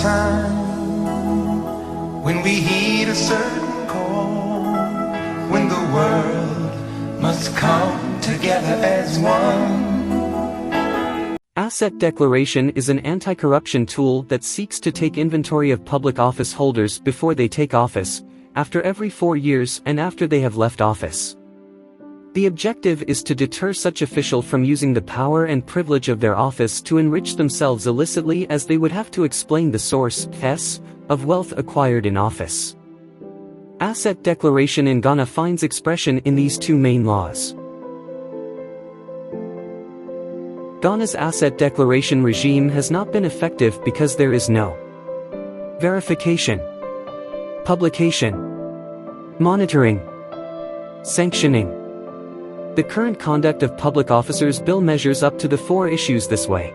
time when we heed a certain call, when the world must come together as one. Asset declaration is an anti-corruption tool that seeks to take inventory of public office holders before they take office, after every 4 years and after they have left office. The objective is to deter such official from using the power and privilege of their office to enrich themselves illicitly, as they would have to explain the source of wealth acquired in office. Asset declaration in Ghana finds expression in these two main laws. Ghana's asset declaration regime has not been effective because there is no verification, publication, monitoring, sanctioning. The current Conduct of Public Officers Bill measures up to the 4 issues this way.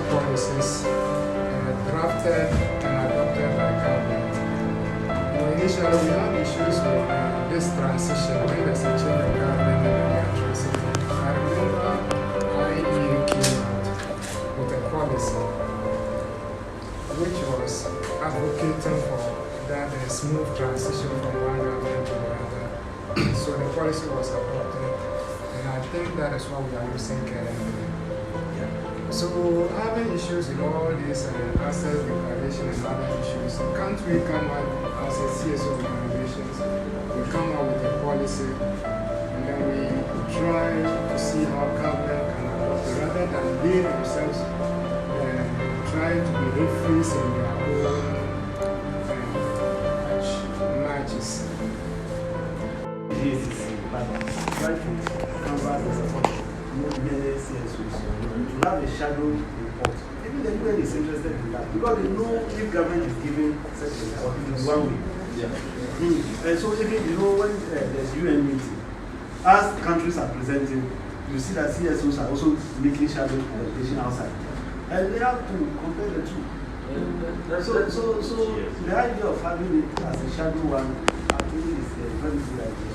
Policies drafted and adopted by government. Initially, we had issues with this transition when there's a change of government and we are transiting. I remember IEA came out with a policy which was advocating for that a smooth transition from one government to the other. So the policy was adopted, and I think that is what we are using currently. So having issues in all these asset declaration and other issues, can't we come out as a CSO organizations, we come out with a policy and then we try to see how government can adopt it rather than they themselves try to be referees in their own matches. To have a shadow report. Even the UN is interested in that because they know if government is giving such a report in 1 week. Yeah. And so even when there's UN meeting, as countries are presenting, you see that CSOs are also making shadow presentation outside. And they have to compare the two. So the idea of having it as a shadow one actually is a very good idea.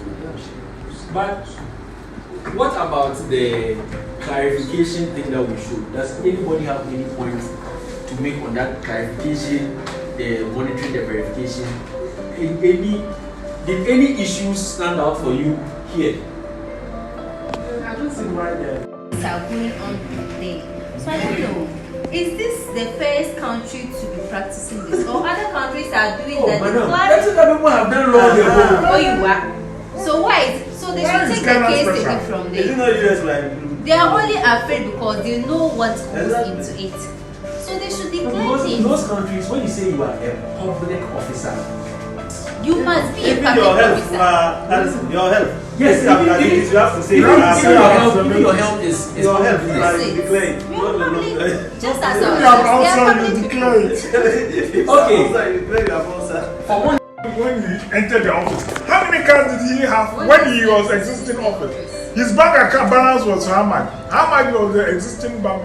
But what about the clarification thing that we showed? Does anybody have any points to make on that clarification, the monitoring, the verification? Did any issues stand out for you here? I don't see why they're going on today. So I don't know. Is this the first country to be practicing this, or other countries are doing that? That's what people have done long ago. Oh, you are. So why? So they should take the case taken from there. They are only afraid because they know what goes into it. So they should declare it. In those countries, when you say you are a public officer, you must be a public officer. That is your health. Yes, you have to say your health is your health. Just as our declare it. Okay. For one When he entered the office, how many cars did he have when he was existing office? His bank account balance was how much? How much was the existing bank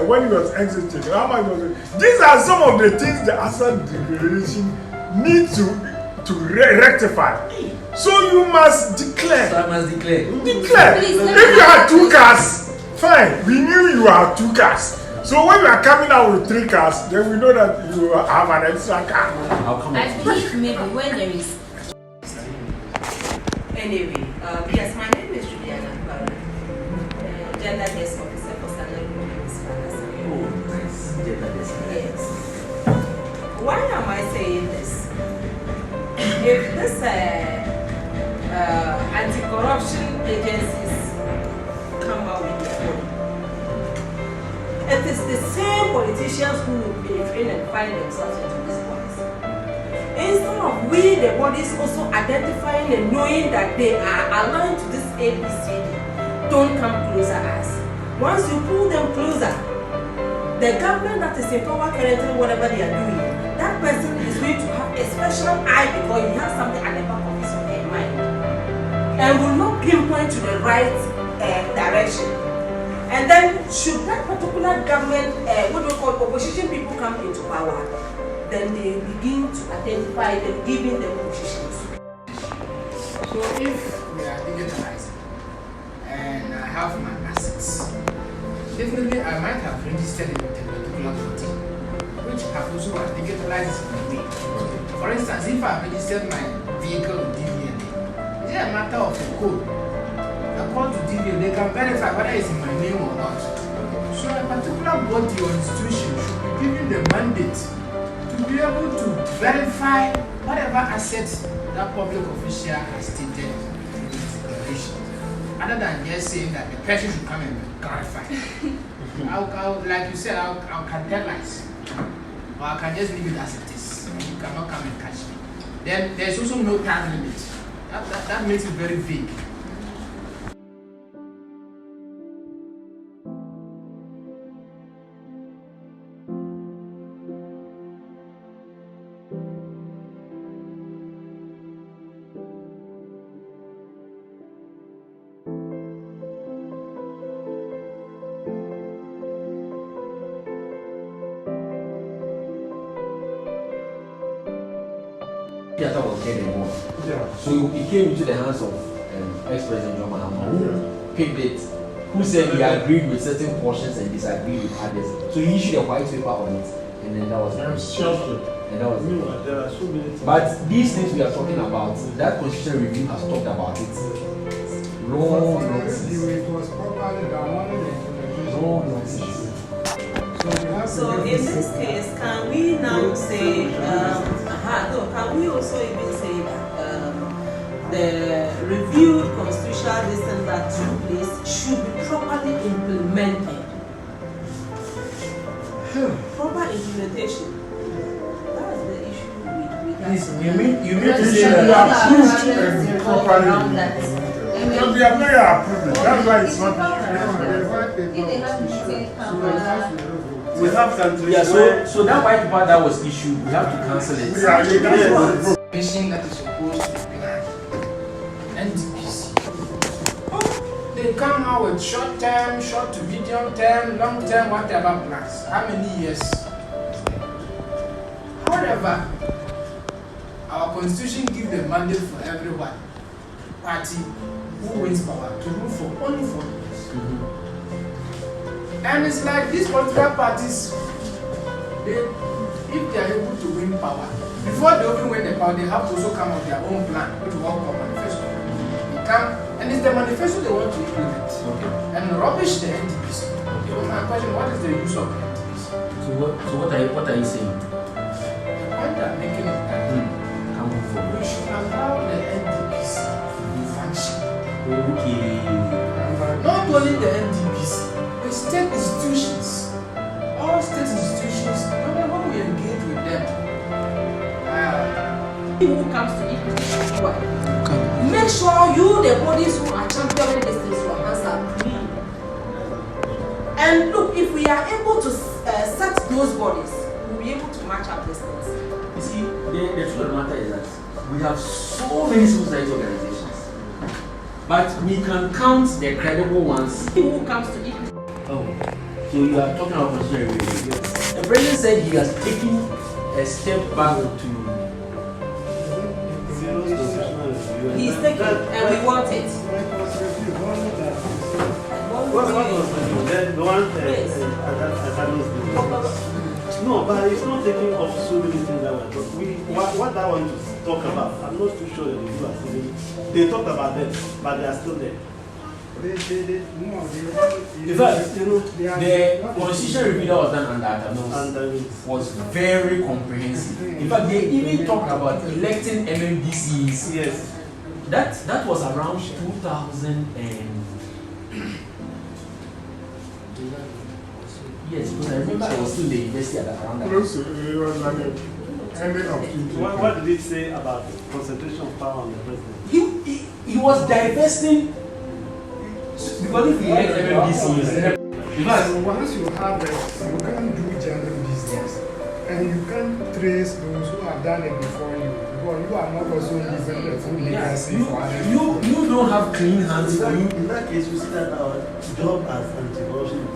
when he was exiting? How much was it? These are some of the things the asset declaration need to rectify. So you must declare. So I must declare. Declare. If you have 2 cars, fine. We knew you had 2 cars. So when you are coming out with 3 cars, then we know that you have an extra car. I believe maybe when there is. Anyway, yes, my name is Juliana, gender desk officer for Standard Municipal. Oh, nice. Gender desk. Yes. Why am I saying this? If this anti-corruption agencies come out with their body, it is the same politicians who will be trained and find themselves into this bodies. Instead of we, the bodies, also identifying and knowing that they are aligned to this ABCD, don't come closer us. Once you pull them closer, the government that is in power currently, whatever they are doing, that person is going to have a special eye because he has something at the back of his mind and will not pinpoint to the right direction. And then, should that particular government, what we call opposition people, come into power, then they begin to identify them, giving them positions. So if we are digitalizing and I have my assets, definitely I might have registered it with a particular body, which have also digitalized my way. For instance, if I have registered my vehicle with DVNA, is it a matter of a code? According to DVNA, they can verify whether it's in my name or not. So a particular body or institution should be given the mandate to be able to verify whatever assets that public official has stated in his declaration. Other than just saying that the person should come and clarify. I'll, like you said, I'll cartelize. Or I can just leave it as it is. You cannot come and catch me. Then there's also no time limit. That makes it very vague. Theater was getting more. Yeah. So it came into the hands of ex-president John Mahama, who picked it, who said he agreed with certain portions and disagreed with others. So he issued a white paper on it, and then that was it. And that was it. There are so many things. But these things we are talking about, that constitutional review has talked about it. Long nonsense. It was properly downloaded. Long nonsense. So in this case, can we now say, can we also even say that the reviewed constitutional system that took place should be properly implemented? Proper implementation. That's the issue with that. You mean to say Should be that approved and properly around that. implemented. Because they have not yet approved it. That's why it's not. We have countries yeah, where so that white paper that was issued, we have to cancel it. Yeah, yes. Mission that is supposed to be behind NDPC. They come out with short term, short to medium term, long term, whatever plans. How many years? However, our constitution gives the mandate for everyone, party who wins power, to rule for only 4 years. And it's like these political parties, if they are able to win power, before they even win the power, they have to also come up with their own plan, which we call manifesto. They come, and it's the manifesto they want to implement. Okay. And rubbish the NDPC. So my question, what is the use of the NDPC? So what are you saying? The point I'm making is that we should allow the NDPC to function. Okay. Not only the NDPC, the state institutions, all state institutions, whenever we engage with them, Who comes to it? Make sure you, the bodies who are championing this thing, your hands are clean. And look, if we are able to set those bodies, we'll be able to match up these things. You see, the truth of the matter is that we have so many civil society organizations, but we can count the credible ones. Who comes to equity? Oh, so you are talking about constitutional review. Yes. The president said he has taken a step back to. He's taking, and we want it. What was the one no, but it's not taking off so many things that were talking. What I want to talk about, I'm not too sure that they do actually. They talked about them, but they are still there. In fact, you know, the constitutional review that was done under Atanos was very comprehensive. In fact, they even talked about electing MMDCs. Yes. That was around 2000 and yes, because I remember I was still in the university at around that. Close to it was like the ending of What did it say about concentration of power on the president? He was divesting because if he elect MMDCs. So once you have it, you can't do general business, and you can't trace those who have done it before you. Because you are not also given the full legacy for others. You don't have clean hands for you. In that case, we see that our job as anti-corruption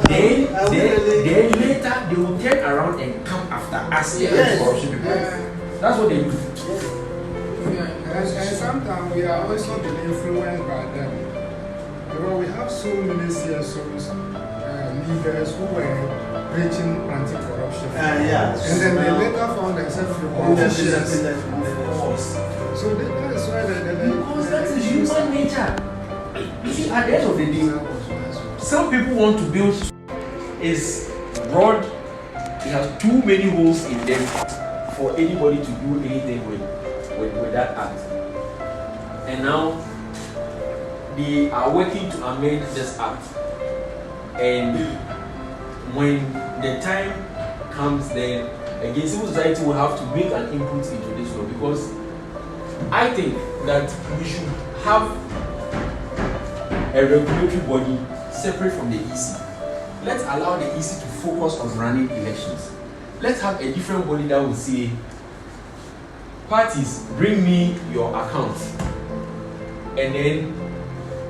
Then later they will turn around and come after us, the anti-corruption people. That's what they do. And sometimes we are also being influenced by them. Because we have so many CSOs, leaders who were preaching anti-corruption. And then they later found themselves in politicians. So that is why because that is human nature. You see, at the end of the day, some people want to build is broad. It has too many holes in them for anybody to do anything with that act. And now they are working to amend this act. And when the time comes, then again civil society will have to make an input into this law, because I think that we should have a regulatory body separate from the EC. Let's allow the EC to focus on running elections. Let's have a different body that will say, parties, bring me your account, and then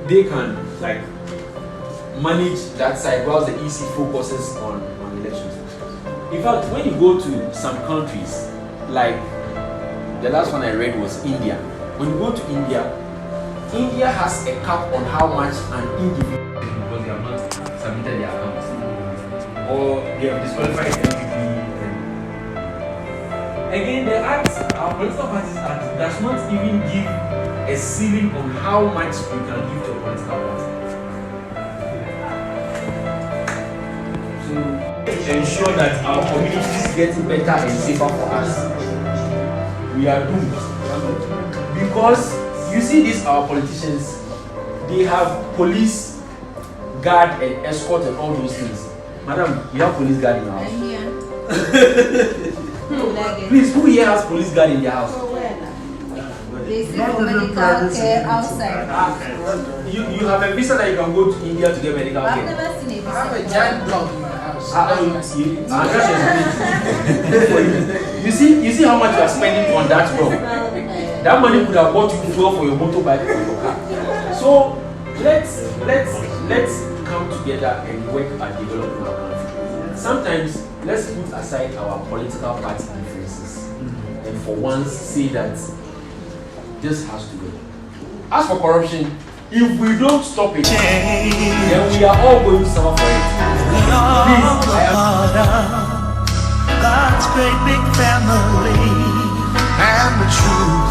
they can like manage that side while the EC focuses on elections. In fact, when you go to some countries, like the last one I read was India. When you go to India has a cap on how much an individual, because they have not submitted their accounts, or they have disqualified MPP. Again, the act, our political parties act, does not even give a ceiling on how much we can give to a political party. So, to ensure that our communities get better and safer for us, we are doomed. Because you see these our politicians, they have police guard and escort and all those things. Madam, you have police guard in your house? Please, who here has police guard in their house? They see for medical care outside. You have a visa that you can go to India to get medical care. I've never seen a visa. I have a giant block in my house. You see how much you are spending on that block. That money could have bought you fuel for your motorbike or your car. So let's come together and work at developing our country. Sometimes let's put aside our political party differences and for once say that this has to go. As for corruption, if we don't stop it, then we are all going to suffer for it. God's great big family, and the truth